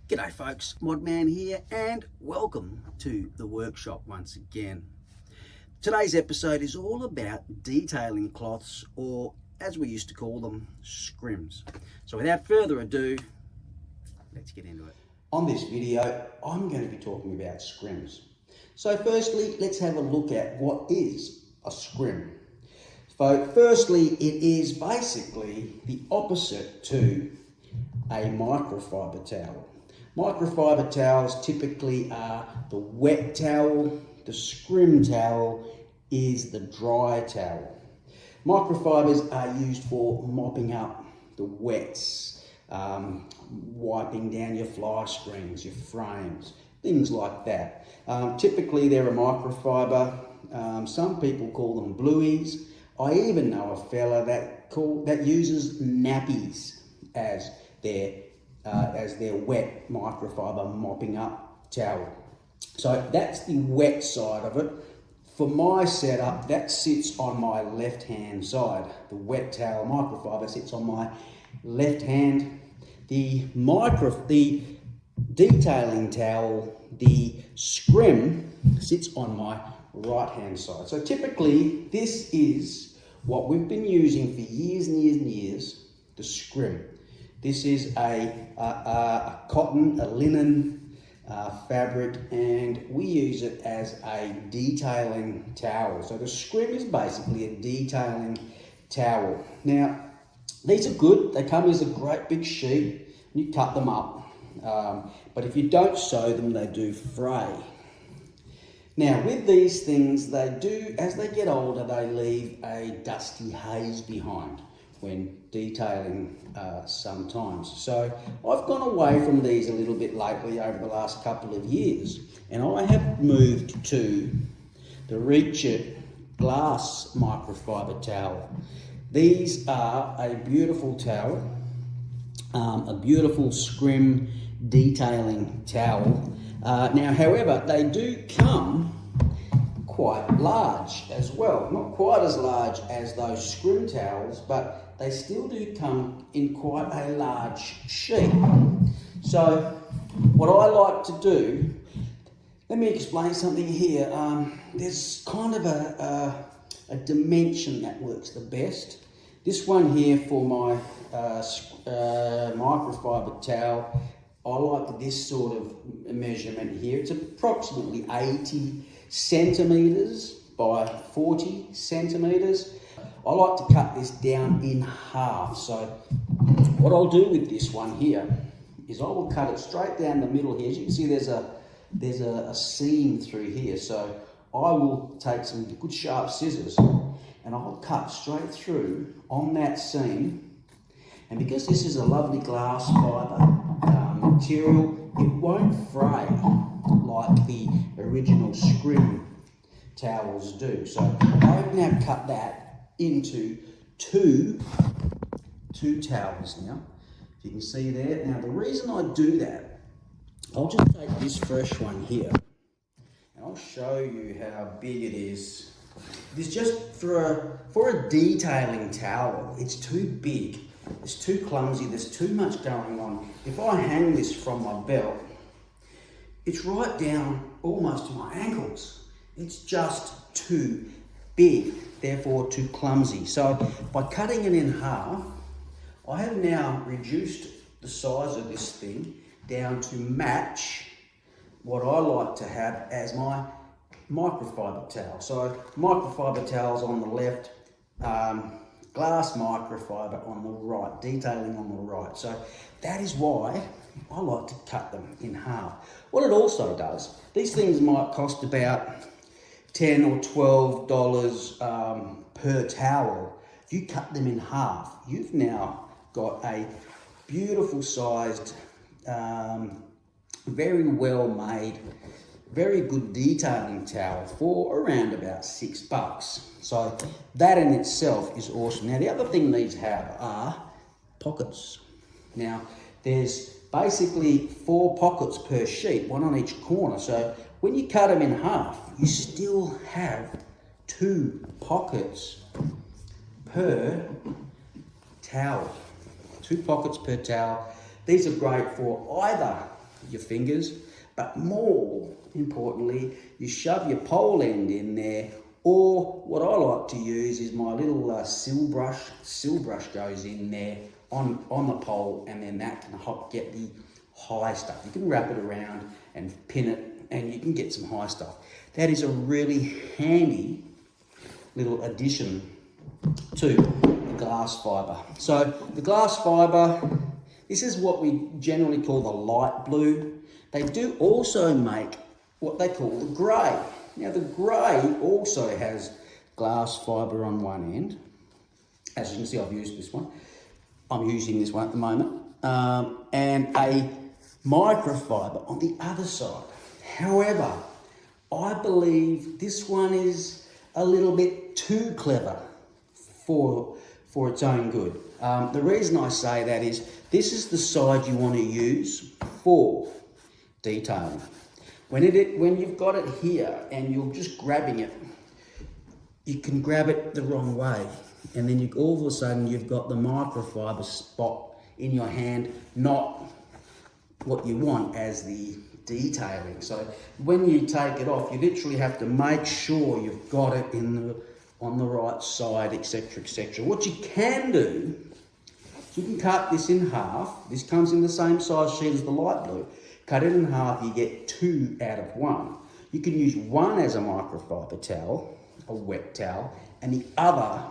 G'day folks, Modman here and welcome to the workshop once again. Today's episode is all about detailing cloths, or as we used to call them, scrims. So without further ado, let's get into it. On this video, I'm going to be talking about scrims. So firstly, let's have a look at what is a scrim. So firstly, it is basically the opposite to a microfiber towel. Microfiber towels typically are the wet towel. The scrim towel is the dry towel. Microfibers are used for mopping up the wets, wiping down your fly screens, your frames, things like that. Typically they're a microfiber. Some people call them blueies. I even know a fella that uses nappies as their wet microfiber mopping up towel. So that's the wet side of it. For my setup, that sits on my left hand side. The wet towel microfiber sits on my left hand. The detailing towel, the scrim, sits on my right hand side. So typically this is what we've been using for years and years and years, the scrim. This is a cotton, a linen fabric, and we use it as a detailing towel. So the scrim is basically a detailing towel. Now, these are good. They come as a great big sheet. You cut them up. But if you don't sew them, they do fray. Now, with these things, they do, as they get older, they leave a dusty haze behind when detailing sometimes. So I've gone away from these a little bit lately over the last couple of years, and I have moved to the Reach It glass microfiber towel. These are a beautiful towel, a beautiful scrim detailing towel. Now, however, they do come quite large as well. Not quite as large as those scrim towels, but they still do come in quite a large sheet. So what I like to do, let me explain something here. There's kind of a dimension that works the best. This one here for my microfiber towel, I like this sort of measurement here. It's approximately 80 centimetres by 40 centimetres. I like to cut this down in half. So what I'll do with this one here is I will cut it straight down the middle here. As you can see, there's a seam through here. So I will take some good sharp scissors and I'll cut straight through on that seam. And because this is a lovely glass fibre material, it won't fray like the original scrim towels do. So I've now cut that into two towels now. If you can see there. Now the reason I do that, I'll just take this fresh one here and I'll show you how big it is. This just for a detailing towel, it's too big. It's too clumsy, there's too much going on. If I hang this from my belt, it's right down almost to my ankles. It's just too big, therefore too clumsy. So by cutting it in half, I have now reduced the size of this thing down to match what I like to have as my microfiber towel. So microfiber towels on the left, glass microfiber on the right, detailing on the right. So that is why I like to cut them in half. What it also does, these things might cost about $10 or $12 per towel. If you cut them in half, you've now got a beautiful sized, very well made, very good detailing towel for around about $6. So that in itself is awesome. Now the other thing these have are pockets. Now there's basically 4 pockets per sheet, one on each corner. So when you cut them in half, you still have 2 pockets per towel. 2 pockets per towel. These are great for either your fingers, but more importantly, you shove your pole end in there, or what I like to use is my little sill brush. Sill brush goes in there on the pole, and then that can get the high stuff. You can wrap it around and pin it, and you can get some high stuff. That is a really handy little addition to the glass fibre. So the glass fibre, this is what we generally call the light blue. They do also make what they call the grey. Now the grey also has glass fibre on one end. As you can see, I've used this one. I'm using this one at the moment. And a microfiber on the other side. However, I believe this one is a little bit too clever for its own good. The reason I say that is this is the side you want to use for detailing. When you've got it here and you're just grabbing it, you can grab it the wrong way, and then all of a sudden you've got the microfiber spot in your hand, not what you want as the detailing. So when you take it off, you literally have to make sure you've got it on the right side, etc., etc. What you can do, you can cut this in half. This comes in the same size sheet as the light blue. Cut it in half, you get 2 out of 1. You can use one as a microfiber towel, a wet towel, and the other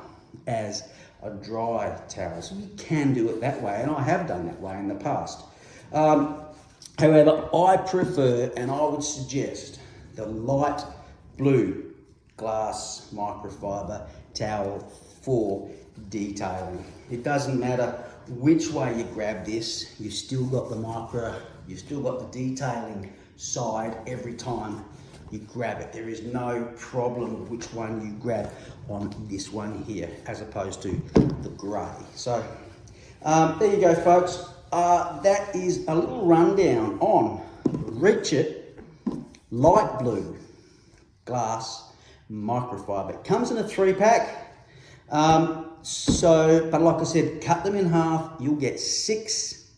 as a dry towel. So you can do it that way, and I have done that way in the past. However, I prefer, and I would suggest, the light blue glass microfiber towel for detailing. It doesn't matter which way you grab this, you've still got the detailing side every time you grab it. There is no problem with which one you grab on this one here, as opposed to the grey. So there you go, folks. That is a little rundown on Reach It light blue glass microfiber. It comes in a 3-pack. But like I said, cut them in half. You'll get 6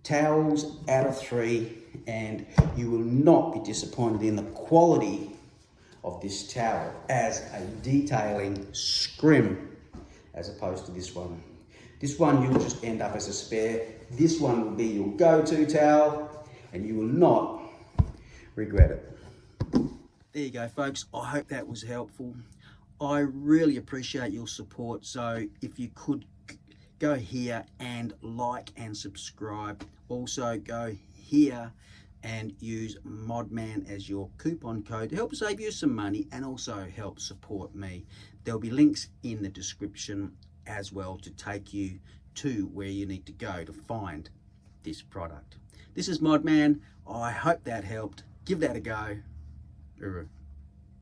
towels out of 3, and you will not be disappointed in the quality of this towel as a detailing scrim, as opposed to this one. This one you'll just end up as a spare. This one will be your go-to towel, and you will not regret it. There you go, folks. I hope that was helpful. I really appreciate your support. So if you could go here and like and subscribe. Also go here and use ModMan as your coupon code to help save you some money and also help support me. There'll be links in the description as well to take you to where you need to go to find this product. This is ModMan. I hope that helped. Give that a go.